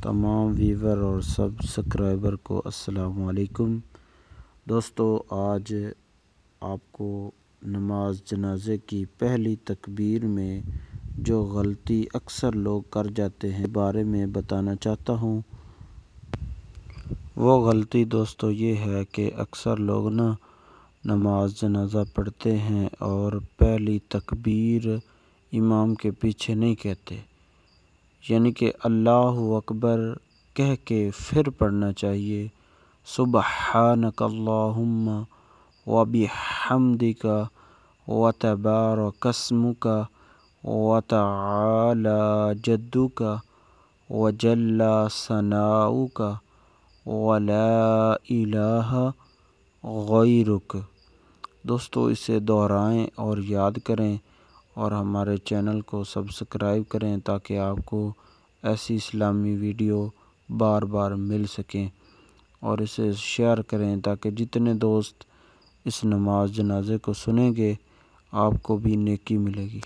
تمام ویور اور سبسکرائبر کو السلام علیکم دوستو۔ آج آپ کو نماز جنازے کی پہلی تکبیر میں جو غلطی اکثر لوگ کر جاتے ہیں بارے میں بتانا چاہتا ہوں۔ وہ غلطی دوستو یہ ہے کہ اکثر لوگ نماز جنازہ پڑھتے ہیں اور پہلی تکبیر امام کے پیچھے نہیں کہتے، یعنی کہ اللہ اکبر کہہ کے پھر پڑھنا چاہیے سبحانک اللہم وبحمدک وتبارک اسمک وتعالی جدک وجل ثناؤک ولا الہ غیرک۔ دوستو اسے دہرائیں اور یاد کریں اور ہمارے چینل کو سبسکرائب کریں تاکہ آپ کو ایسی اسلامی ویڈیو بار بار مل سکیں، اور اسے شیئر کریں تاکہ جتنے دوست اس نماز جنازے کو سنیں گے آپ کو بھی نیکی ملے گی۔